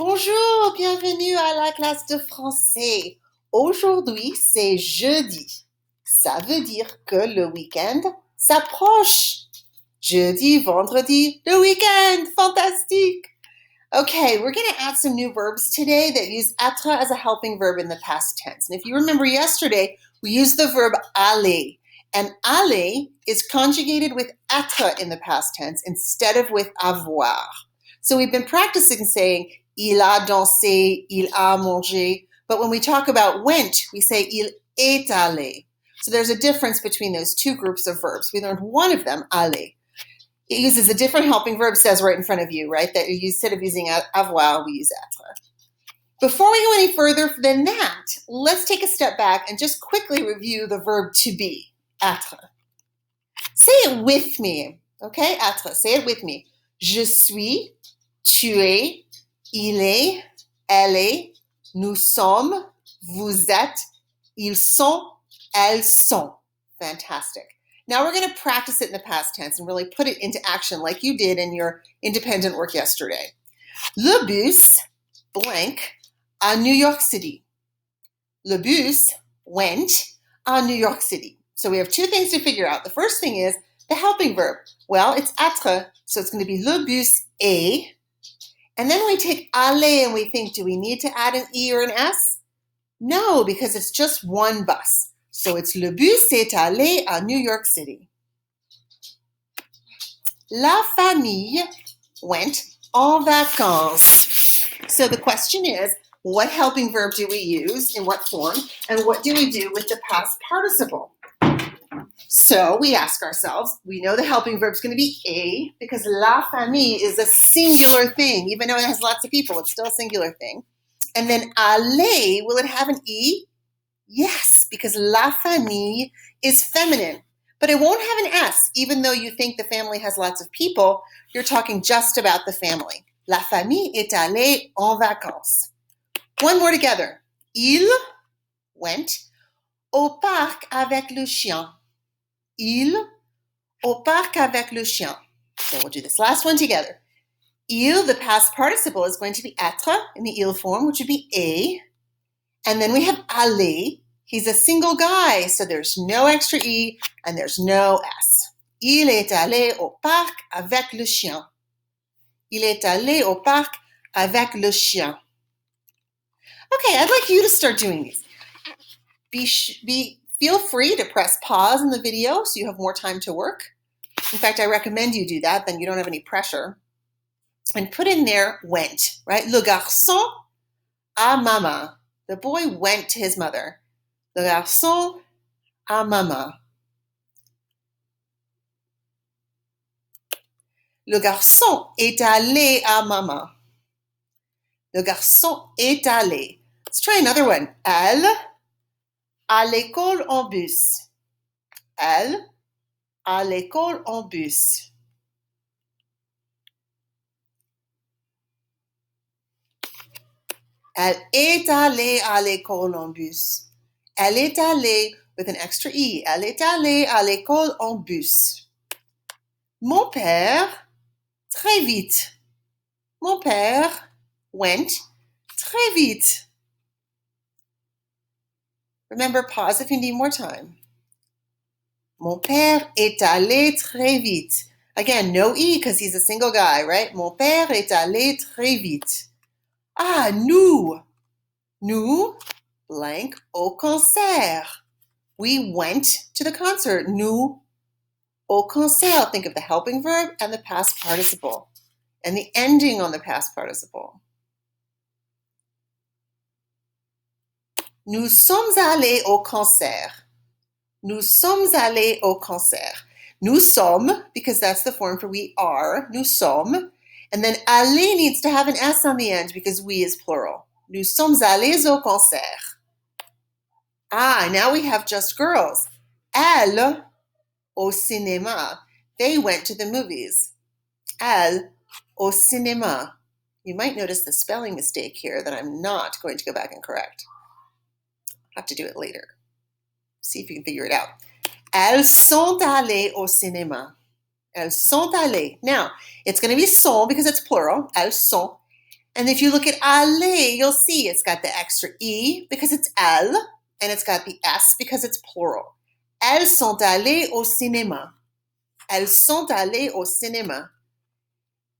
Bonjour, bienvenue à la classe de français. Aujourd'hui, c'est jeudi. Ça veut dire que le week-end s'approche. Jeudi, vendredi, le week-end. Fantastique. Okay, we're going to add some new verbs today that use être as a helping verb in the past tense. And if you remember yesterday, we used the verb aller. And aller is conjugated with être in the past tense instead of with avoir. So we've been practicing saying il a dansé, il a mangé. But when we talk about went, we say il est allé. So there's a difference between those two groups of verbs. We learned one of them, aller. It uses a different helping verb, says right in front of you, right? That instead of using avoir, we use être. Before we go any further than that, let's take a step back and just quickly review the verb to be, être. Say it with me, okay? Être, say it with me. Je suis, tu es, il est, elle est, nous sommes, vous êtes, ils sont, elles sont. Fantastic. Now we're going to practice it in the past tense and really put it into action like you did in your independent work yesterday. Le bus, blank, à New York City. Le bus went à New York City. So we have two things to figure out. The first thing is the helping verb. Well, it's être, so it's going to be le bus est. And then we take aller and we think, do we need to add an E or an S? No, because it's just one bus. So it's le bus est allé à New York City. La famille went en vacances. So the question is, what helping verb do we use in what form? And what do we do with the past participle? So we ask ourselves, we know the helping verb is going to be a because la famille is a singular thing. Even though it has lots of people, it's still a singular thing. And then aller, will it have an E? Yes, because la famille is feminine. But it won't have an S, even though you think the family has lots of people. You're talking just about the family. La famille est allée en vacances. One more together. Il went au parc avec le chien. Il au parc avec le chien. So we'll do this last one together. Il, the past participle, is going to be être in the il form, which would be a. And then we have aller. He's a single guy, so there's no extra E and there's no S. Il est allé au parc avec le chien. Il est allé au parc avec le chien. Okay, I'd like you to start doing these. Feel free to press pause in the video so you have more time to work. In fact, I recommend you do that, then you don't have any pressure. And put in there went, right? Le garçon à maman. The boy went to his mother. Le garçon à maman. Le garçon est allé à maman. Le garçon est allé. Let's try another one. Elle à l'école en bus. Elle à l'école en bus. Elle est allée à l'école en bus. Elle est allée with an extra E. Elle est allée à l'école en bus. Mon père, très vite. Mon père went très vite. Remember, pause if you need more time. Mon père est allé très vite. Again, no E because he's a single guy, right? Mon père est allé très vite. Ah, nous. Nous, blank, au concert. We went to the concert. Nous, au concert. Think of the helping verb and the past participle. And the ending on the past participle. Nous sommes allés au concert. Nous sommes allés au concert. Nous sommes, because that's the form for we are. Nous sommes. And then aller needs to have an S on the end because we is plural. Nous sommes allés au concert. Ah, now we have just girls. Elles au cinéma. They went to the movies. Elles au cinéma. You might notice the spelling mistake here that I'm not going to go back and correct. I'll have to do it later. See if you can figure it out. Elles sont allées au cinéma. Elles sont allées. Now, it's going to be sont because it's plural. Elles sont. And if you look at aller, you'll see it's got the extra E because it's elle, and it's got the S because it's plural. Elles sont allées au cinéma. Elles sont allées au cinéma.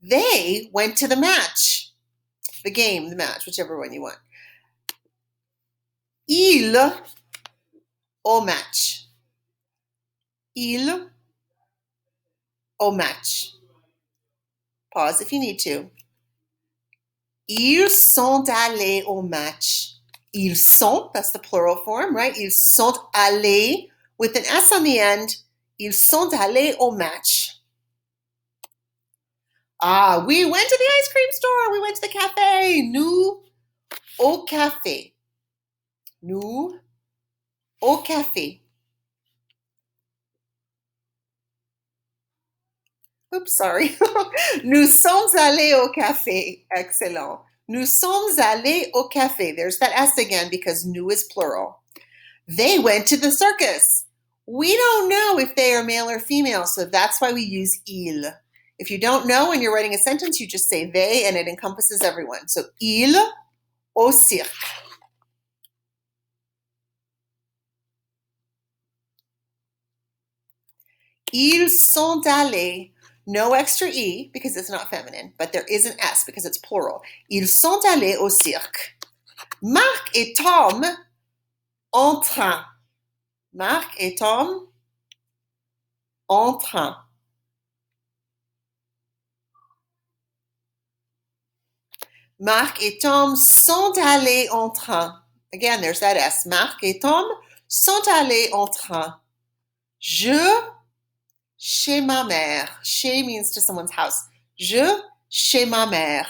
They went to the match. The game, the match, whichever one you want. Ils au match. Ils au match. Pause if you need to. Ils sont allés au match. Ils sont, that's the plural form, right? Ils sont allés with an S on the end. Ils sont allés au match. Ah, we went to the ice cream store. We went to the cafe. Nous au café. Nous au café. Oops, sorry. Nous sommes allés au café. Excellent. Nous sommes allés au café. There's that S again because nous is plural. They went to the circus. We don't know if they are male or female, so that's why we use ils. If you don't know and you're writing a sentence, you just say they and it encompasses everyone. So ils au cirque. Ils sont allés. No extra E because it's not feminine, but there is an S because it's plural. Ils sont allés au cirque. Marc et Tom en train. Marc et Tom en train. Marc et Tom sont allés en train. Again, there's that S. Marc et Tom sont allés en train. Je chez ma mère. Chez means to someone's house. Je chez ma mère.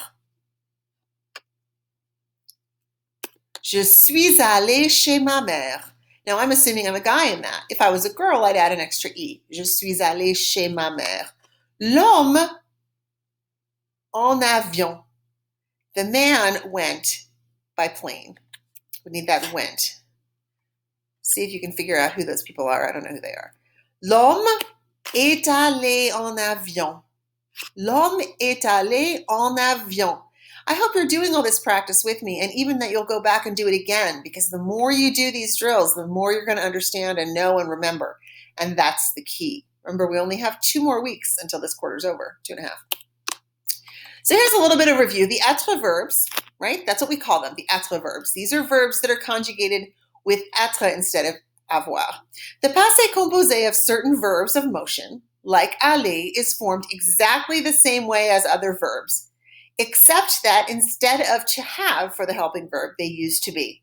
Je suis allée chez ma mère. Now, I'm assuming I'm a guy in that. If I was a girl, I'd add an extra E. Je suis allée chez ma mère. L'homme en avion. The man went by plane. We need that went. See if you can figure out who those people are. I don't know who they are. L'homme est allé en avion. L'homme est allé en avion. I hope you're doing all this practice with me and even that you'll go back and do it again because the more you do these drills, the more you're going to understand and know and remember. And that's the key. Remember, we only have 2 more weeks until this quarter's over, 2.5. So here's a little bit of review. The être verbs, right? That's what we call them, the être verbs. These are verbs that are conjugated with être instead of avoir. The passé composé of certain verbs of motion, like aller, is formed exactly the same way as other verbs, except that instead of to have for the helping verb, they use to be.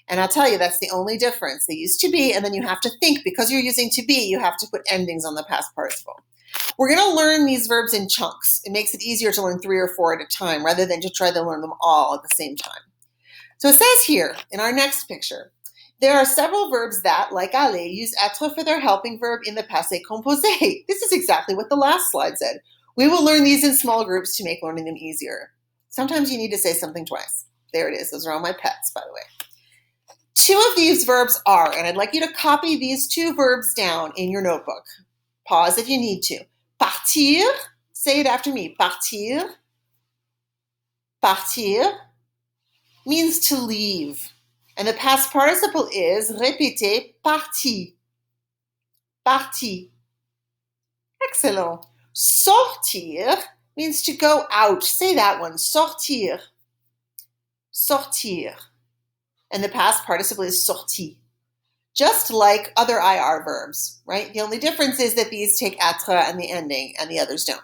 And I'll tell you, that's the only difference. They use to be, and then you have to think, because you're using to be, you have to put endings on the past participle. We're going to learn these verbs in chunks. It makes it easier to learn 3 or 4 at a time rather than to try to learn them all at the same time. So it says here in our next picture, there are several verbs that, like aller, use être for their helping verb in the passé composé. This is exactly what the last slide said. We will learn these in small groups to make learning them easier. Sometimes you need to say something twice. There it is. Those are all my pets, by the way. 2 of these verbs are, and I'd like you to copy these 2 verbs down in your notebook. Pause if you need to. Partir, say it after me. Partir, partir means to leave. And the past participle is, répétez, parti, parti. Excellent. Sortir means to go out. Say that one, sortir, sortir. And the past participle is sorti. Just like other IR verbs, right? The only difference is that these take être and the ending and the others don't.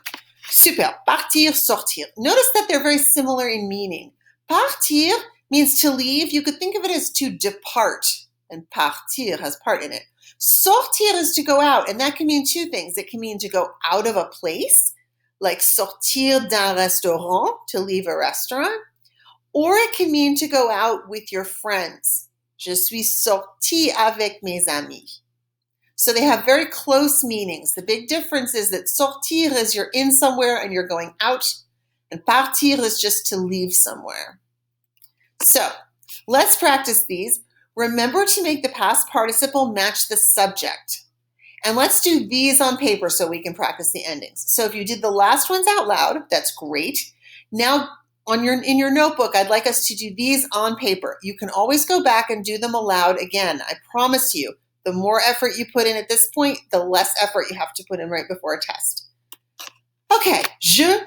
Super. Partir, sortir. Notice that they're very similar in meaning. Partir means to leave. You could think of it as to depart, and partir has part in it. Sortir is to go out, and that can mean 2 things. It can mean to go out of a place, like sortir d'un restaurant, to leave a restaurant, or it can mean to go out with your friends. Je suis sorti avec mes amis. So they have very close meanings. The big difference is that sortir is you're in somewhere and you're going out, and partir is just to leave somewhere. So let's practice these. Remember to make the past participle match the subject. And let's do these on paper so we can practice the endings. So if you did the last ones out loud, that's great. Now in your notebook, I'd like us to do these on paper. You can always go back and do them aloud again. I promise you, the more effort you put in at this point, the less effort you have to put in right before a test. Okay, je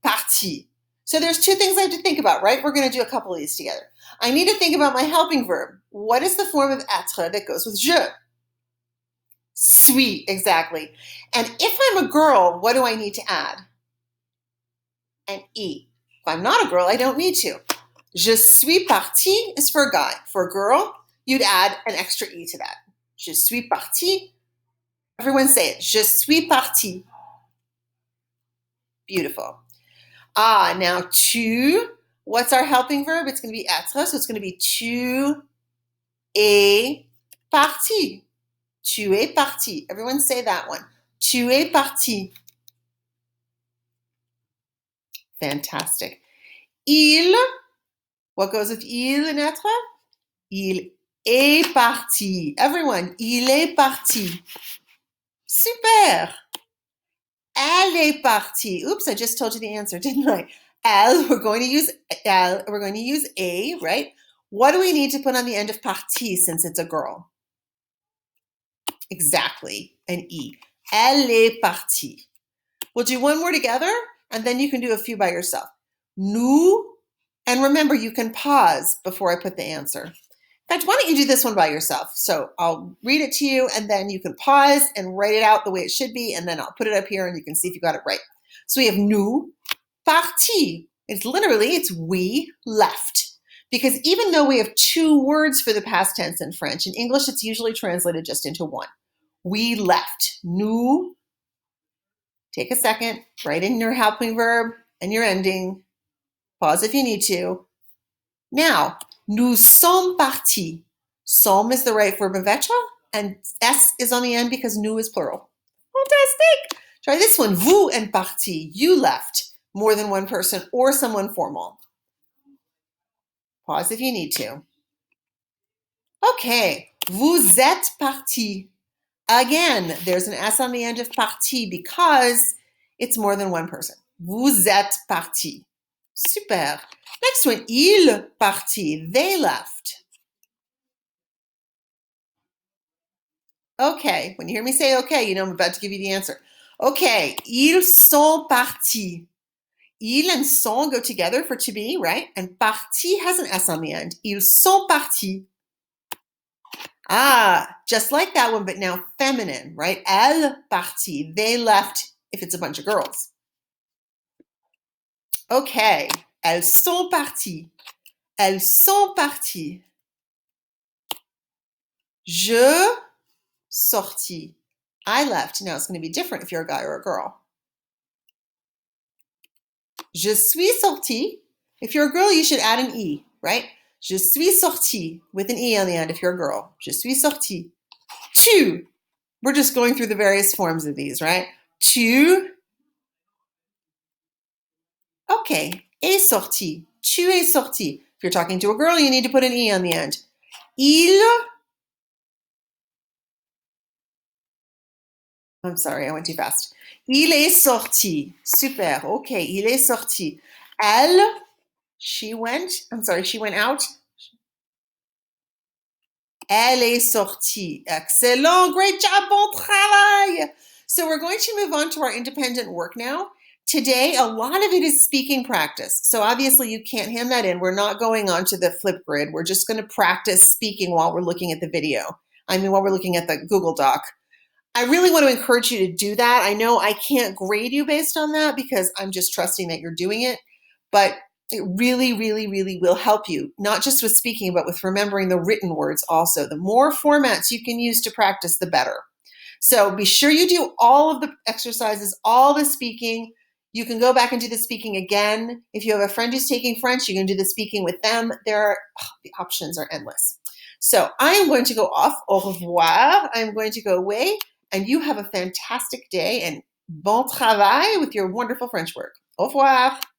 partis. So there's two things I have to think about, right? We're going to do a couple of these together. I need to think about my helping verb. What is the form of être that goes with je? Suis, exactly. And if I'm a girl, what do I need to add? An E. If I'm not a girl, I don't need to. Je suis partie is for a guy. For a girl, you'd add an extra E to that. Je suis partie. Everyone say it. Je suis partie. Beautiful. Now tu. What's our helping verb? It's going to be être, so it's going to be tu es parti. Tu es parti. Everyone say that one. Tu es parti. Fantastic. Il. What goes with il in être? Il est parti. Everyone, il est parti. Super. Elle est partie. Oops, I just told you the answer, didn't I? Elle, we're going to use elle, we're going to use a, right? What do we need to put on the end of partie since it's a girl? Exactly, an E. Elle est partie. We'll do one more together, and then you can do a few by yourself. Nous, and remember, you can pause before I put the answer. In fact, why don't you do this one by yourself? So I'll read it to you, and then you can pause and write it out the way it should be, and then I'll put it up here, and you can see if you got it right. So we have nous, partis. It's we left. Because even though we have two words for the past tense in French, in English it's usually translated just into one. We left. Nous. Take a second, write in your helping verb and your ending. Pause if you need to. Now, nous sommes partis. Sommes is the right verb of être, and S is on the end because nous is plural. Fantastic. Try this one. Vous êtes parti. You left. More than one person or someone formal. Pause if you need to. Okay. Vous êtes parti. Again, there's an S on the end of parti because it's more than one person. Vous êtes parti. Super. Next one, ils partis. They left. Okay, when you hear me say okay, you know I'm about to give you the answer. Okay, ils sont partis. Il and sont go together for to be, right? And parti has an S on the end. Ils sont partis. Just like that one, but now feminine, right? Elles parties. They left if it's a bunch of girls. Okay, elles sont parties. Elles sont parties. Je sortis. I left. Now it's going to be different if you're a guy or a girl. Je suis sorti. If you're a girl, you should add an E, right? Je suis sorti with an E on the end if you're a girl. Je suis sorti. Tu. We're just going through the various forms of these, right? Tu. Okay. Est sorti. Tu es sorti. If you're talking to a girl, you need to put an E on the end. Il. I'm sorry, I went too fast. Il est sorti. Super. Okay, il est sorti. Elle. She went out. Elle est sortie. Excellent. Great job. Bon travail. So we're going to move on to our independent work now. Today, a lot of it is speaking practice. So obviously you can't hand that in. We're not going on to the flip grid. We're just going to practice speaking while we're looking at the video. While we're looking at the Google Doc. I really want to encourage you to do that. I know I can't grade you based on that because I'm just trusting that you're doing it. But it really, really, really will help you, not just with speaking, but with remembering the written words also. The more formats you can use to practice, the better. So be sure you do all of the exercises, all the speaking. You can go back and do the speaking again. If you have a friend who's taking French, you can do the speaking with them. The options are endless. So I am going to go off. Au revoir. I'm going to go away. And you have a fantastic day and bon travail with your wonderful French work. Au revoir.